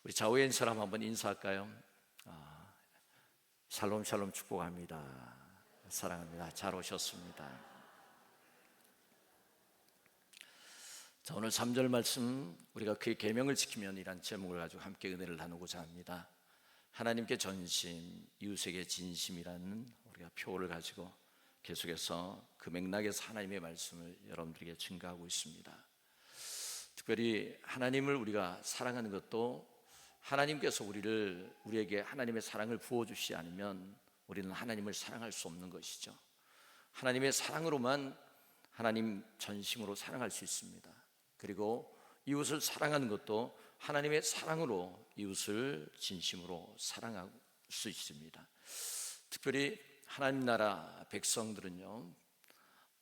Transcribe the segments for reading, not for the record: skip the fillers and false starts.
우리 좌우에 있는 사람 한번 인사할까요? 샬롬 샬롬 축복합니다. 사랑합니다. 잘 오셨습니다. 자, 오늘 3절 말씀, 우리가 그의 계명을 지키면 이란 제목을 가지고 함께 은혜를 나누고자 합니다. 하나님께 전심, 이웃에게 진심이라는 우리가 표어를 가지고 계속해서 그 맥락에서 하나님의 말씀을 여러분들에게 증거하고 있습니다. 특별히 하나님을 우리가 사랑하는 것도 하나님께서 우리에게 하나님의 사랑을 부어주시지 않으면 우리는 하나님을 사랑할 수 없는 것이죠. 하나님의 사랑으로만 하나님 전심으로 사랑할 수 있습니다. 그리고 이웃을 사랑하는 것도 하나님의 사랑으로 이웃을 진심으로 사랑할 수 있습니다. 특별히 하나님 나라 백성들은요,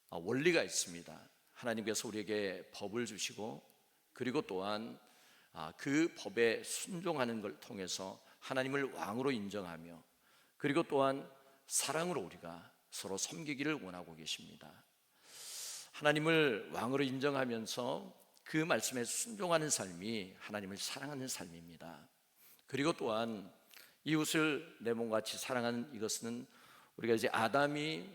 원리가 있습니다. 하나님께서 우리에게 법을 주시고, 그리고 또한 그 법에 순종하는 걸 통해서 하나님을 왕으로 인정하며, 그리고 또한 사랑으로 우리가 서로 섬기기를 원하고 계십니다. 하나님을 왕으로 인정하면서 그 말씀에 순종하는 삶이 하나님을 사랑하는 삶입니다. 그리고 또한 이웃을 내 몸같이 사랑하는 이것은 우리가 이제 아담이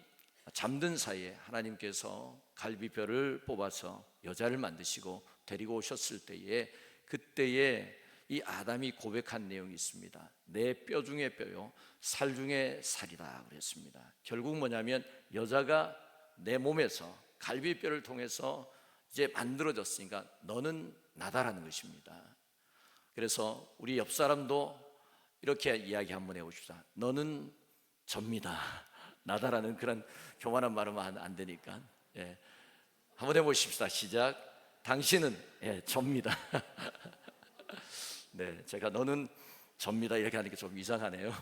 잠든 사이에 하나님께서 갈비뼈를 뽑아서 여자를 만드시고 데리고 오셨을 때에, 그때에 이 아담이 고백한 내용이 있습니다. 내 뼈 중에 뼈요, 살 중에 살이다 그랬습니다. 결국 뭐냐면 여자가 내 몸에서 갈비뼈를 통해서 이제 만들어졌으니까 너는 나다라는 것입니다. 그래서 우리 옆 사람도 이렇게 이야기 한번 해봅시다. 너는 접니다. 나다라는 그런 교만한 말은 안 되니까, 한번 해보십시다. 시작. 당신은 접니다. 네, 제가 너는 접니다 이렇게 하니까 좀 이상하네요.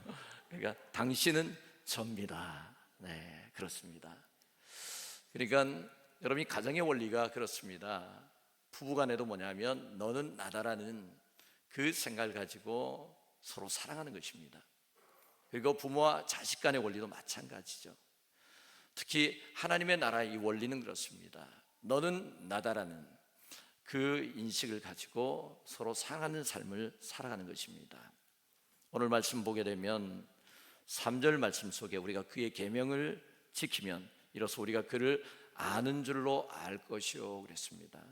그러니까 당신은 접니다. 네, 그렇습니다. 그러니까 여러분이 가정의 원리가 그렇습니다. 부부간에도 뭐냐면 너는 나다라는 그 생각을 가지고 서로 사랑하는 것입니다. 그리고 부모와 자식 간의 원리도 마찬가지죠. 특히 하나님의 나라의 이 원리는 그렇습니다. 너는 나다라는 그 인식을 가지고 서로 사랑하는 삶을 살아가는 것입니다. 오늘 말씀 보게 되면 3절 말씀 속에 우리가 그의 계명을 지키면 이로써 우리가 그를 아는 줄로 알 것이요 그랬습니다.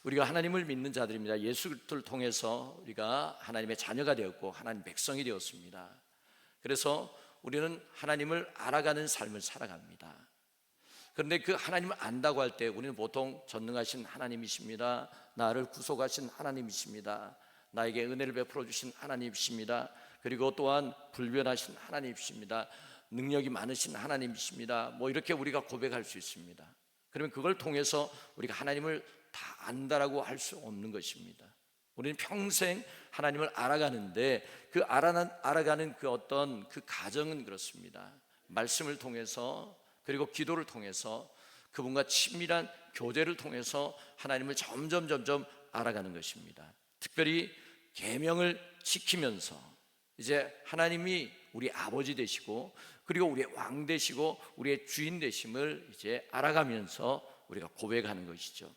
우리가 하나님을 믿는 자들입니다. 예수를 통해서 우리가 하나님의 자녀가 되었고 하나님 백성이 되었습니다. 그래서 우리는 하나님을 알아가는 삶을 살아갑니다. 그런데 그 하나님을 안다고 할 때 우리는 보통 전능하신 하나님이십니다, 나를 구속하신 하나님이십니다, 나에게 은혜를 베풀어 주신 하나님이십니다, 그리고 또한 불변하신 하나님이십니다, 능력이 많으신 하나님이십니다, 뭐 이렇게 우리가 고백할 수 있습니다. 그러면 그걸 통해서 우리가 하나님을 다 안다라고 할 수 없는 것입니다. 우리는 평생 하나님을 알아가는데 그 알아가는 그 어떤 그 과정은 그렇습니다. 말씀을 통해서, 그리고 기도를 통해서, 그분과 친밀한 교제를 통해서 하나님을 점점 알아가는 것입니다. 특별히 계명을 지키면서 이제 하나님이 우리 아버지 되시고, 그리고 우리의 왕 되시고 우리의 주인 되심을 이제 알아가면서 우리가 고백하는 것이죠.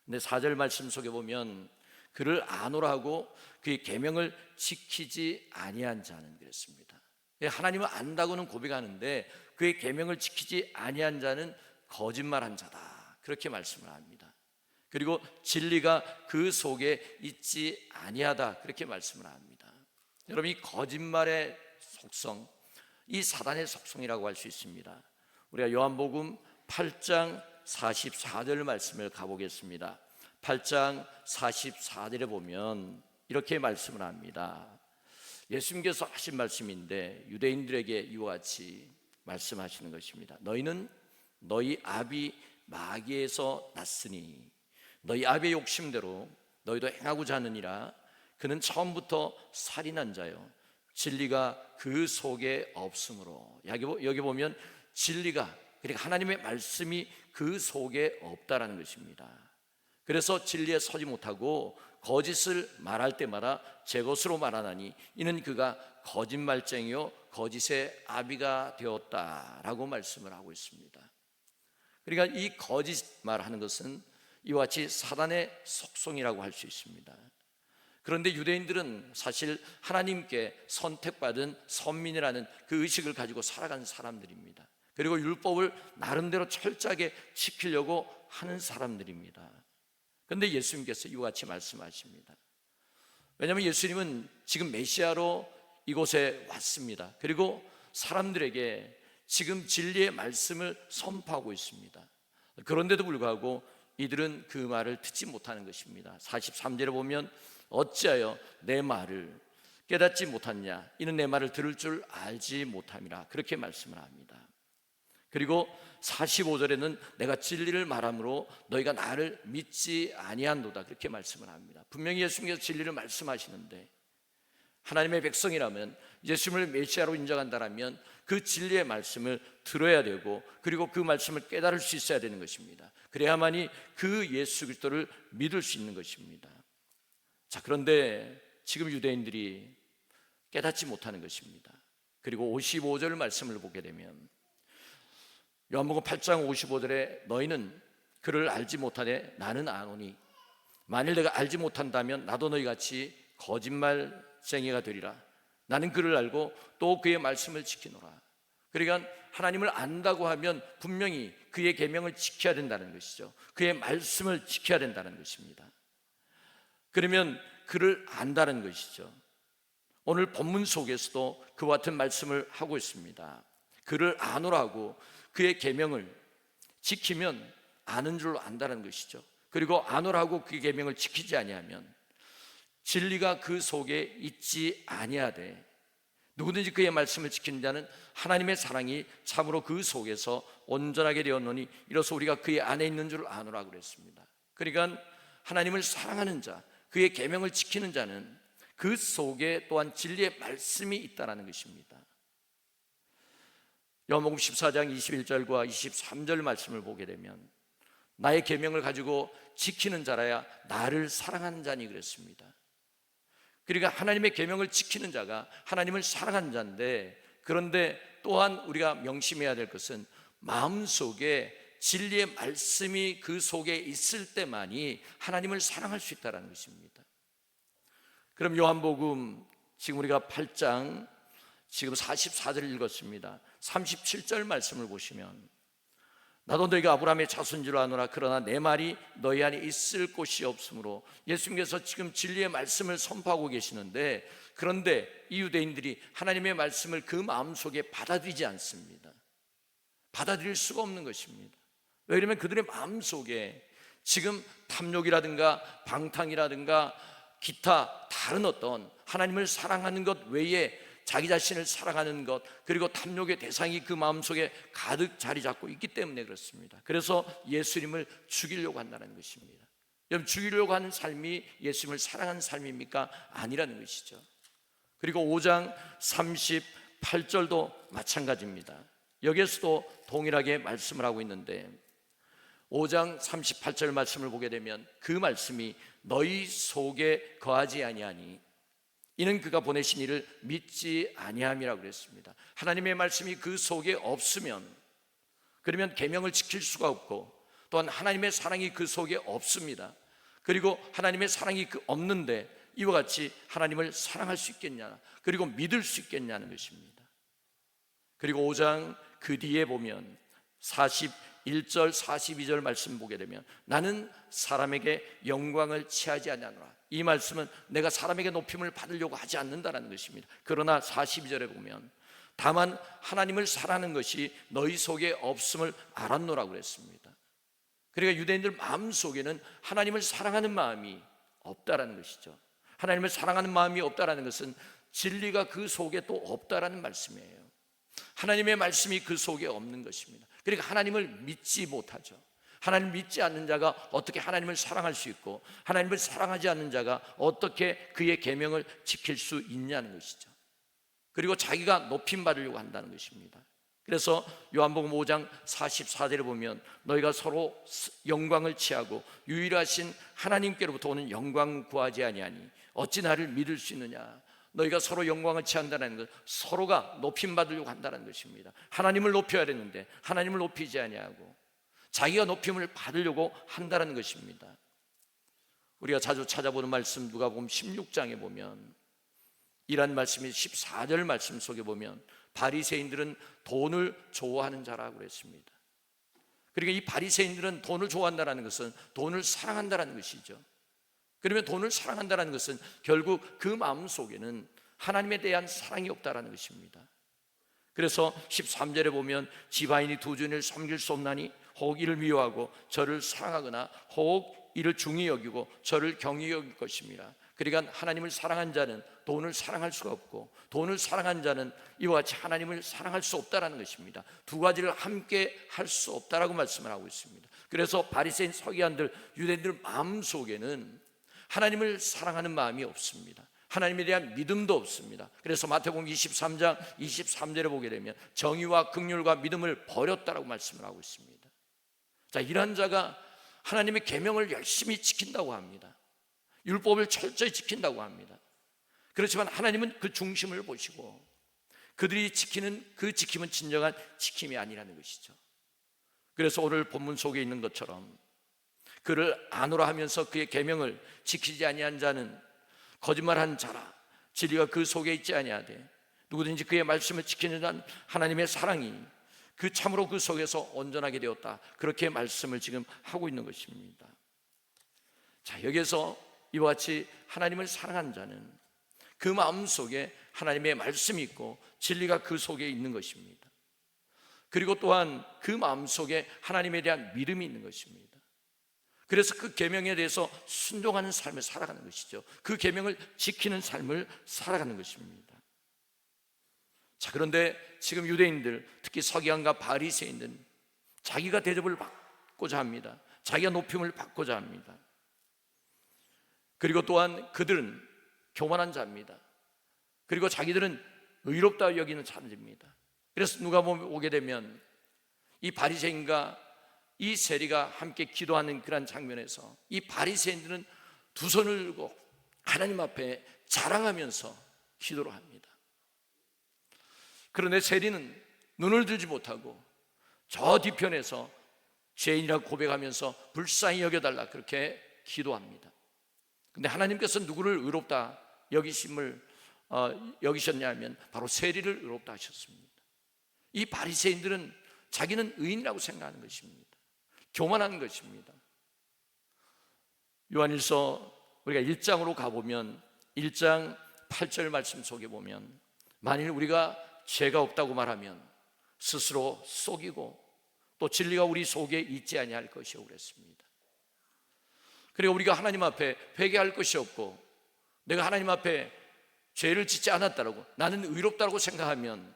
근데 4절 말씀 속에 보면 그를 아노라 하고 그의 계명을 지키지 아니한 자는 그랬습니다. 하나님을 안다고는 고백하는데 그의 계명을 지키지 아니한 자는 거짓말한 자다, 그렇게 말씀을 합니다. 그리고 진리가 그 속에 있지 아니하다, 그렇게 말씀을 합니다. 여러분, 이 거짓말의 속성, 이 사단의 속성이라고 할 수 있습니다. 우리가 요한복음 8장 44절 말씀을 가보겠습니다. 8장 44절에 보면 이렇게 말씀을 합니다. 예수님께서 하신 말씀인데 유대인들에게 이와 같이 말씀하시는 것입니다. 너희는 너희 아비 마귀에서 났으니 너희 아비의 욕심대로 너희도 행하고자 하느니라. 그는 처음부터 살인한 자요, 진리가 그 속에 없으므로. 여기 보면 진리가, 그러니까 하나님의 말씀이 그 속에 없다라는 것입니다. 그래서 진리에 서지 못하고 거짓을 말할 때마다 제 것으로 말하나니 이는 그가 거짓말쟁이요 거짓의 아비가 되었다라고 말씀을 하고 있습니다. 그러니까 이 거짓말하는 것은 이와 같이 사단의 속성이라고 할 수 있습니다. 그런데 유대인들은 사실 하나님께 선택받은 선민이라는 그 의식을 가지고 살아가는 사람들입니다. 그리고 율법을 나름대로 철저하게 지키려고 하는 사람들입니다. 그런데 예수님께서 이와 같이 말씀하십니다. 왜냐하면 예수님은 지금 메시아로 이곳에 왔습니다. 그리고 사람들에게 지금 진리의 말씀을 선포하고 있습니다. 그런데도 불구하고 이들은 그 말을 듣지 못하는 것입니다. 43절에 보면 어찌하여 내 말을 깨닫지 못하냐, 이는 내 말을 들을 줄 알지 못함이라, 그렇게 말씀을 합니다. 그리고 45절에는 내가 진리를 말함으로 너희가 나를 믿지 아니한도다, 그렇게 말씀을 합니다. 분명히 예수님께서 진리를 말씀하시는데 하나님의 백성이라면, 예수님을 메시아로 인정한다면 그 진리의 말씀을 들어야 되고, 그리고 그 말씀을 깨달을 수 있어야 되는 것입니다. 그래야만이 그 예수 그리스도를 믿을 수 있는 것입니다. 자, 그런데 지금 유대인들이 깨닫지 못하는 것입니다. 그리고 55절 말씀을 보게 되면 요한복음 8장 55절에 너희는 그를 알지 못하되 나는 아노니 만일 내가 알지 못한다면 나도 너희같이 거짓말쟁이가 되리라. 나는 그를 알고 또 그의 말씀을 지키노라. 그러니까 하나님을 안다고 하면 분명히 그의 계명을 지켜야 된다는 것이죠. 그의 말씀을 지켜야 된다는 것입니다. 그러면 그를 안다는 것이죠. 오늘 본문 속에서도 그와 같은 말씀을 하고 있습니다. 그를 아노라고, 그의 계명을 지키면 아는 줄로 안다는 것이죠. 그리고 아노라고 그의 계명을 지키지 아니하면 진리가 그 속에 있지 아니하되, 누구든지 그의 말씀을 지키는 자는 하나님의 사랑이 참으로 그 속에서 온전하게 되었노니 이로써 우리가 그의 안에 있는 줄 아노라고 그랬습니다. 그러니까 하나님을 사랑하는 자, 그의 계명을 지키는 자는 그 속에 또한 진리의 말씀이 있다는 것입니다. 요한복음 14장 21절과 23절 말씀을 보게 되면 나의 계명을 가지고 지키는 자라야 나를 사랑하는 자니 그랬습니다. 그러니까 하나님의 계명을 지키는 자가 하나님을 사랑하는 자인데, 그런데 또한 우리가 명심해야 될 것은 마음속에 진리의 말씀이 그 속에 있을 때만이 하나님을 사랑할 수 있다는 것입니다. 그럼 요한복음 지금 우리가 8장 지금 44절을 읽었습니다. 37절 말씀을 보시면 나도 너희가 아브라함의 자손인 줄 아노라 그러나 내 말이 너희 안에 있을 곳이 없으므로, 예수님께서 지금 진리의 말씀을 선포하고 계시는데, 그런데 이 유대인들이 하나님의 말씀을 그 마음속에 받아들이지 않습니다. 받아들일 수가 없는 것입니다. 왜냐하면 그들의 마음속에 지금 탐욕이라든가 방탕이라든가 기타 다른 어떤 하나님을 사랑하는 것 외에 자기 자신을 사랑하는 것, 그리고 탐욕의 대상이 그 마음속에 가득 자리 잡고 있기 때문에 그렇습니다. 그래서 예수님을 죽이려고 한다는 것입니다. 여러분, 죽이려고 하는 삶이 예수님을 사랑하는 삶입니까? 아니라는 것이죠. 그리고 5장 38절도 마찬가지입니다. 여기에서도 동일하게 말씀을 하고 있는데 5장 38절 말씀을 보게 되면 그 말씀이 너희 속에 거하지 아니하니 이는 그가 보내신 이를 믿지 아니함이라고 그랬습니다. 하나님의 말씀이 그 속에 없으면, 그러면 계명을 지킬 수가 없고, 또한 하나님의 사랑이 그 속에 없습니다. 그리고 하나님의 사랑이 없는데 이와 같이 하나님을 사랑할 수 있겠냐, 그리고 믿을 수 있겠냐는 것입니다. 그리고 5장 그 뒤에 보면 41절 42절 말씀 보게 되면 나는 사람에게 영광을 취하지 아니하노라. 이 말씀은 내가 사람에게 높임을 받으려고 하지 않는다는 것입니다. 그러나 42절에 보면 다만 하나님을 사랑하는 것이 너희 속에 없음을 알았노라고 그랬습니다. 그러니까 유대인들 마음속에는 하나님을 사랑하는 마음이 없다라는 것이죠. 하나님을 사랑하는 마음이 없다라는 것은 진리가 그 속에 또 없다라는 말씀이에요. 하나님의 말씀이 그 속에 없는 것입니다. 그러니까 하나님을 믿지 못하죠. 하나님을 믿지 않는 자가 어떻게 하나님을 사랑할 수 있고, 하나님을 사랑하지 않는 자가 어떻게 그의 계명을 지킬 수 있냐는 것이죠. 그리고 자기가 높임 받으려고 한다는 것입니다. 그래서 요한복음 5장 44절에 보면 너희가 서로 영광을 취하고 유일하신 하나님께로부터 오는 영광 구하지 아니하니 어찌 나를 믿을 수 있느냐. 너희가 서로 영광을 취한다는 것, 서로가 높임 받으려고 한다는 것입니다. 하나님을 높여야 되는데 하나님을 높이지 아니하고 자기가 높임을 받으려고 한다는 것입니다. 우리가 자주 찾아보는 말씀 누가복음 16장에 보면 이란 말씀이 14절 말씀 속에 보면 바리새인들은 돈을 좋아하는 자라고 그랬습니다. 그러니까 이 바리새인들은 돈을 좋아한다는 것은 돈을 사랑한다는 것이죠. 그러면 돈을 사랑한다는 것은 결국 그 마음 속에는 하나님에 대한 사랑이 없다는 것입니다. 그래서 13절에 보면 지바인이 두 주인을 섬길 수 없나니 혹 이를 미워하고 저를 사랑하거나 혹 이를 중히 여기고 저를 경히 여길 것입니다. 그러니까 하나님을 사랑한 자는 돈을 사랑할 수가 없고 돈을 사랑한 자는 이와 같이 하나님을 사랑할 수 없다는 것입니다. 두 가지를 함께 할 수 없다라고 말씀을 하고 있습니다. 그래서 바리새인 서기관들 유대인들 마음속에는 하나님을 사랑하는 마음이 없습니다. 하나님에 대한 믿음도 없습니다. 그래서 마태복음 23장 23절에 보게 되면 정의와 긍휼과 믿음을 버렸다라고 말씀을 하고 있습니다. 자, 이런 자가 하나님의 계명을 열심히 지킨다고 합니다. 율법을 철저히 지킨다고 합니다. 그렇지만 하나님은 그 중심을 보시고 그들이 지키는 그 지킴은 진정한 지킴이 아니라는 것이죠. 그래서 오늘 본문 속에 있는 것처럼 그를 아노라 하면서 그의 계명을 지키지 아니한 자는 거짓말한 자라, 진리가 그 속에 있지 아니하되 누구든지 그의 말씀을 지키는 자는 하나님의 사랑이 그 참으로 그 속에서 온전하게 되었다, 그렇게 말씀을 지금 하고 있는 것입니다. 자, 여기서 이와 같이 하나님을 사랑한 자는 그 마음속에 하나님의 말씀이 있고 진리가 그 속에 있는 것입니다. 그리고 또한 그 마음속에 하나님에 대한 믿음이 있는 것입니다. 그래서 그 계명에 대해서 순종하는 삶을 살아가는 것이죠. 그 계명을 지키는 삶을 살아가는 것입니다. 자, 그런데 지금 유대인들, 특히 서기관과 바리새인들은 자기가 대접을 받고자 합니다. 자기가 높임을 받고자 합니다. 그리고 또한 그들은 교만한 자입니다. 그리고 자기들은 의롭다 여기는 자입니다. 그래서 누가 보게 되면 이 바리새인과 이 세리가 함께 기도하는 그런 장면에서 이 바리새인들은 두 손을 들고 하나님 앞에 자랑하면서 기도를 합니다. 그런데 세리는 눈을 들지 못하고 저 뒤편에서 죄인이라고 고백하면서 불쌍히 여겨달라 그렇게 기도합니다. 근데 하나님께서 누구를 의롭다 여기셨냐 하면 바로 세리를 의롭다 하셨습니다. 이 바리새인들은 자기는 의인이라고 생각하는 것입니다. 교만한 것입니다. 요한일서 우리가 1장으로 가보면 1장 8절 말씀 속에 보면 만일 우리가 죄가 없다고 말하면 스스로 속이고 또 진리가 우리 속에 있지 아니할 것이요 그랬습니다. 그리고 우리가 하나님 앞에 회개할 것이 없고 내가 하나님 앞에 죄를 짓지 않았다라고 나는 의롭다고 생각하면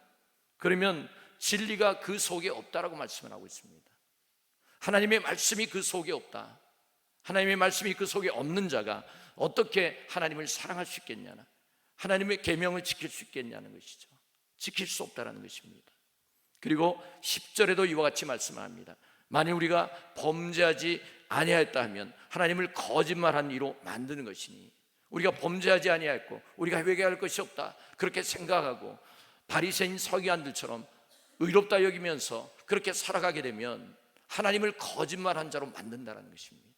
그러면 진리가 그 속에 없다라고 말씀을 하고 있습니다. 하나님의 말씀이 그 속에 없다, 하나님의 말씀이 그 속에 없는 자가 어떻게 하나님을 사랑할 수 있겠냐나 하나님의 계명을 지킬 수 있겠냐는 것이죠. 지킬 수 없다는 것입니다. 그리고 10절에도 이와 같이 말씀합니다. 만일 우리가 범죄하지 아니하였다 하면 하나님을 거짓말한 이로 만드는 것이니 우리가 범죄하지 아니하였고 우리가 회개할 것이 없다 그렇게 생각하고 바리새인 서기관들처럼 의롭다 여기면서 그렇게 살아가게 되면 하나님을 거짓말한 자로 만든다는 것입니다.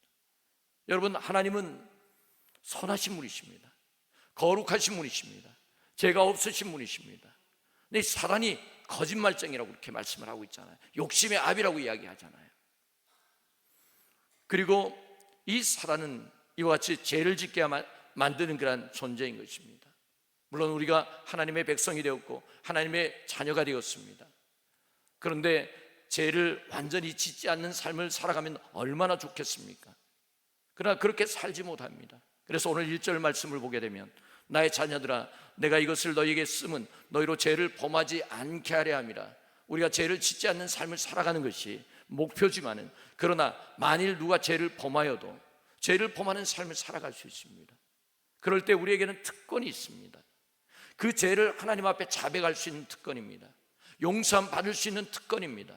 여러분, 하나님은 선하신 분이십니다. 거룩하신 분이십니다. 죄가 없으신 분이십니다. 근데 사단이 거짓말쟁이라고 그렇게 말씀을 하고 있잖아요. 욕심의 압이라고 이야기하잖아요. 그리고 이 사단은 이와 같이 죄를 짓게 만드는 그런 존재인 것입니다. 물론 우리가 하나님의 백성이 되었고 하나님의 자녀가 되었습니다. 그런데 죄를 완전히 짓지 않는 삶을 살아가면 얼마나 좋겠습니까? 그러나 그렇게 살지 못합니다. 그래서 오늘 1절 말씀을 보게 되면 나의 자녀들아 내가 이것을 너희에게 쓰면 너희로 죄를 범하지 않게 하려 함이라. 우리가 죄를 짓지 않는 삶을 살아가는 것이 목표지만은 그러나 만일 누가 죄를 범하여도 죄를 범하는 삶을 살아갈 수 있습니다. 그럴 때 우리에게는 특권이 있습니다. 그 죄를 하나님 앞에 자백할 수 있는 특권입니다. 용서함 받을 수 있는 특권입니다.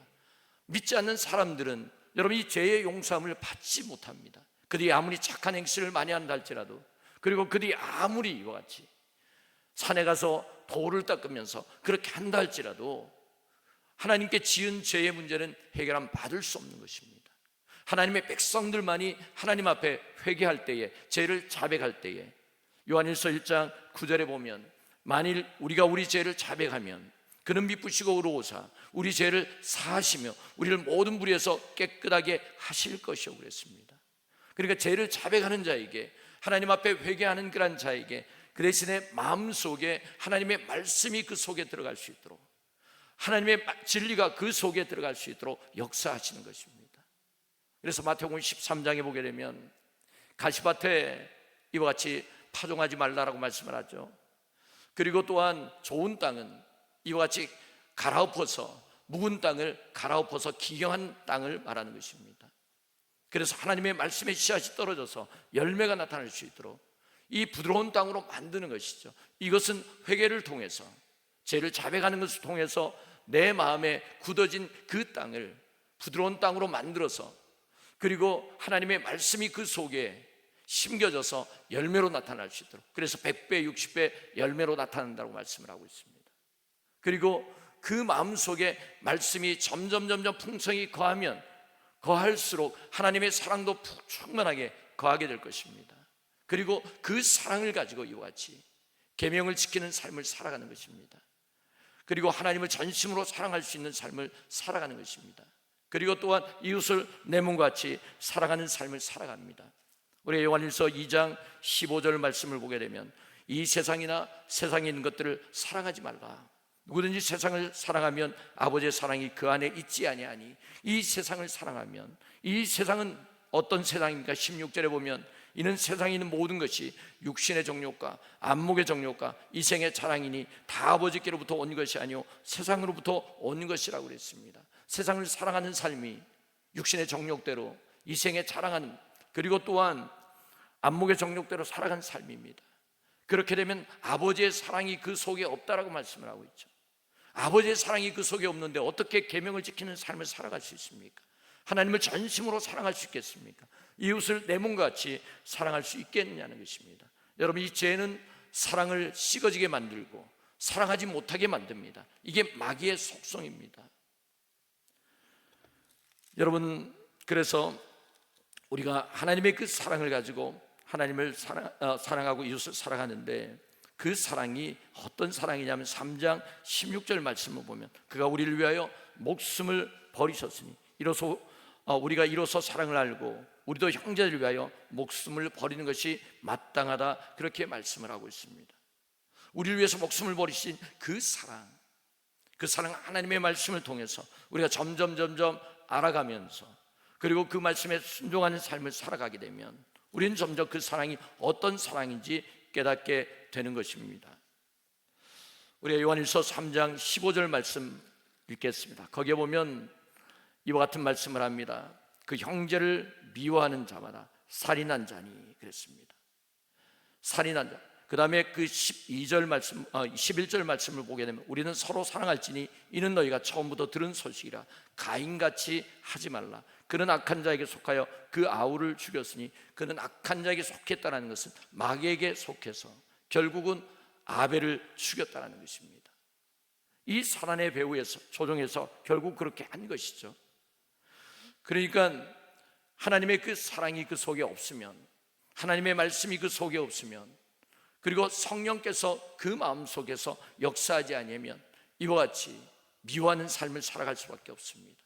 믿지 않는 사람들은 여러분 이 죄의 용서함을 받지 못합니다. 그들이 아무리 착한 행실을 많이 한다 할지라도 그리고 그들이 아무리 이와 같이 산에 가서 돌을 닦으면서 그렇게 한다 할지라도 하나님께 지은 죄의 문제는 해결함 받을 수 없는 것입니다. 하나님의 백성들만이 하나님 앞에 회개할 때에, 죄를 자백할 때에, 요한일서 1장 9절에 보면 만일 우리가 우리 죄를 자백하면 그는 미쁘시고 의로우사 우리 죄를 사하시며 우리를 모든 불의에서 깨끗하게 하실 것이요 그랬습니다. 그러니까 죄를 자백하는 자에게, 하나님 앞에 회개하는 그런 자에게 그 대신에 마음속에 하나님의 말씀이 그 속에 들어갈 수 있도록, 하나님의 진리가 그 속에 들어갈 수 있도록 역사하시는 것입니다. 그래서 마태복음 13장에 보게 되면 가시밭에 이와 같이 파종하지 말라라고 말씀을 하죠. 그리고 또한 좋은 땅은 이와 같이 갈아엎어서, 묵은 땅을 갈아엎어서 기경한 땅을 말하는 것입니다. 그래서 하나님의 말씀의 씨앗이 떨어져서 열매가 나타날 수 있도록 이 부드러운 땅으로 만드는 것이죠. 이것은 회개를 통해서, 죄를 자백하는 것을 통해서 내 마음에 굳어진 그 땅을 부드러운 땅으로 만들어서, 그리고 하나님의 말씀이 그 속에 심겨져서 열매로 나타날 수 있도록, 그래서 100배 60배 열매로 나타난다고 말씀을 하고 있습니다. 그리고 그 마음속에 말씀이 점점 풍성히 거하면 거할수록 하나님의 사랑도 충만하게 거하게 될 것입니다. 그리고 그 사랑을 가지고 이와 같이 계명을 지키는 삶을 살아가는 것입니다. 그리고 하나님을 전심으로 사랑할 수 있는 삶을 살아가는 것입니다. 그리고 또한 이웃을 내 몸과 같이 사랑하는 삶을 살아갑니다. 우리 요한일서 2장 15절 말씀을 보게 되면 이 세상이나 세상에 있는 것들을 사랑하지 말라. 누구든지 세상을 사랑하면 아버지의 사랑이 그 안에 있지 아니하니, 이 세상을 사랑하면, 이 세상은 어떤 세상입니까? 16절에 보면 이는 세상에 있는 모든 것이 육신의 정욕과 안목의 정욕과 이생의 자랑이니 다 아버지께로부터 온 것이 아니요 세상으로부터 온 것이라고 그랬습니다. 세상을 사랑하는 삶이 육신의 정욕대로, 이생의 자랑하는, 그리고 또한 안목의 정욕대로 살아가는 삶입니다. 그렇게 되면 아버지의 사랑이 그 속에 없다라고 말씀을 하고 있죠. 아버지의 사랑이 그 속에 없는데 어떻게 계명을 지키는 삶을 살아갈 수 있습니까? 하나님을 전심으로 사랑할 수 있겠습니까? 이웃을 내 몸과 같이 사랑할 수 있겠느냐는 것입니다. 여러분, 이 죄는 사랑을 식어지게 만들고 사랑하지 못하게 만듭니다. 이게 마귀의 속성입니다. 여러분, 그래서 우리가 하나님의 그 사랑을 가지고 하나님을 사랑하고 이웃을 사랑하는데, 그 사랑이 어떤 사랑이냐면 3장 16절 말씀을 보면 그가 우리를 위하여 목숨을 버리셨으니 우리가 이로써 사랑을 알고 우리도 형제를 위하여 목숨을 버리는 것이 마땅하다, 그렇게 말씀을 하고 있습니다. 우리를 위해서 목숨을 버리신 그 사랑, 그 사랑, 하나님의 말씀을 통해서 우리가 점점 알아가면서, 그리고 그 말씀에 순종하는 삶을 살아가게 되면 우리는 점점 그 사랑이 어떤 사랑인지 깨닫게 되는 것입니다. 우리가 요한일서 3장 15절 말씀 읽겠습니다. 거기에 보면 이와 같은 말씀을 합니다. 그 형제를 미워하는 자마다 살인한 자니, 그랬습니다. 살인한 자. 그 다음에 그 11절 말씀을 보게 되면 우리는 서로 사랑할지니 이는 너희가 처음부터 들은 소식이라. 가인같이 하지 말라. 그는 악한 자에게 속하여 그 아우를 죽였으니, 그는 악한 자에게 속했다는 것은 마귀에게 속해서 결국은 아벨을 죽였다는 것입니다. 이 사단의 배후에서 조종해서 결국 그렇게 한 것이죠. 그러니까 하나님의 그 사랑이 그 속에 없으면, 하나님의 말씀이 그 속에 없으면, 그리고 성령께서 그 마음속에서 역사하지 아니하면 이와 같이 미워하는 삶을 살아갈 수밖에 없습니다.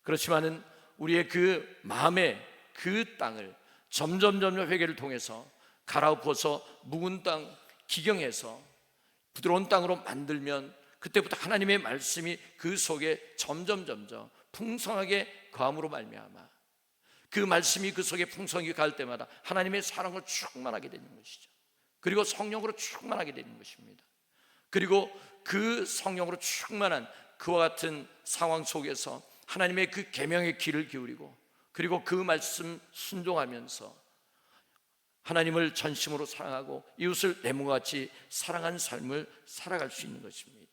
그렇지만은 우리의 그 마음의 그 땅을 점점 회개를 통해서 갈아엎어서 묵은 땅, 기경해서 부드러운 땅으로 만들면 그때부터 하나님의 말씀이 그 속에 점점 풍성하게 거함으로 말미암아 그 말씀이 그 속에 풍성히 갈 때마다 하나님의 사랑을 충만하게 되는 것이죠. 그리고 성령으로 충만하게 되는 것입니다. 그리고 그 성령으로 충만한 그와 같은 상황 속에서 하나님의 그 계명의 귀를 기울이고, 그리고 그 말씀 순종하면서 하나님을 전심으로 사랑하고 이웃을 내 몸과 같이 사랑하는 삶을 살아갈 수 있는 것입니다.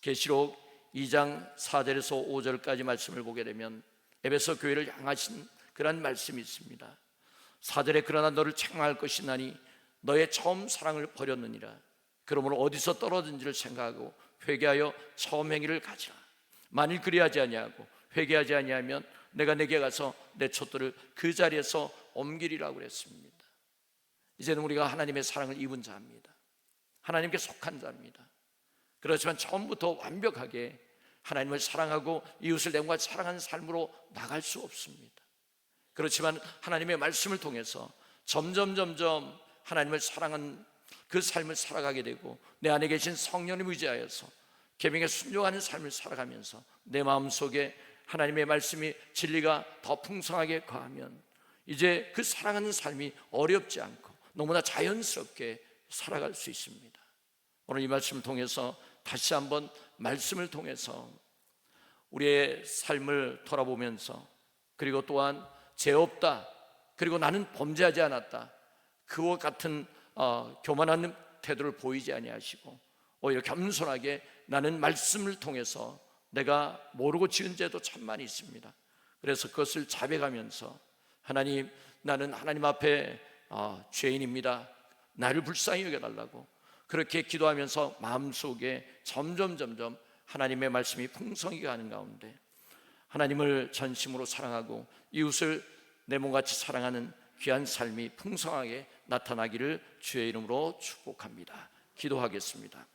계시록 2장 4절에서 5절까지 말씀을 보게 되면 에베소 교회를 향하신 그런 말씀이 있습니다. 4절에 그러나 너를 책망할 것이나니 너의 처음 사랑을 버렸느니라. 그러므로 어디서 떨어진지를 생각하고 회개하여 처음 행위를 가지라. 만일 그리하지 아니하고 회개하지 아니하면 내가 내게 가서 내 촛돌을 그 자리에서 옮기리라고 그랬습니다. 이제는 우리가 하나님의 사랑을 입은 자입니다. 하나님께 속한 자입니다. 그렇지만 처음부터 완벽하게 하나님을 사랑하고 이웃을 내가 사랑하는 삶으로 나갈 수 없습니다. 그렇지만 하나님의 말씀을 통해서 점점 하나님을 사랑하는 그 삶을 살아가게 되고 내 안에 계신 성령을 의지하여서 계명에 순종하는 삶을 살아가면서 내 마음속에 하나님의 말씀이 진리가 더 풍성하게 거하면 이제 그 사랑하는 삶이 어렵지 않고 너무나 자연스럽게 살아갈 수 있습니다. 오늘 이 말씀을 통해서 다시 한번 말씀을 통해서 우리의 삶을 돌아보면서 그리고 또한 죄 없다, 그리고 나는 범죄하지 않았다, 그와 같은 교만한 태도를 보이지 아니하시고 오히려 겸손하게 나는 말씀을 통해서 내가 모르고 지은 죄도 참 많이 있습니다. 그래서 그것을 자백하면서 하나님, 나는 하나님 앞에 죄인입니다. 나를 불쌍히 여겨달라고 그렇게 기도하면서 마음속에 점점 하나님의 말씀이 풍성히 가는 가운데 하나님을 전심으로 사랑하고 이웃을 내 몸같이 사랑하는 귀한 삶이 풍성하게 나타나기를 주의 이름으로 축복합니다. 기도하겠습니다.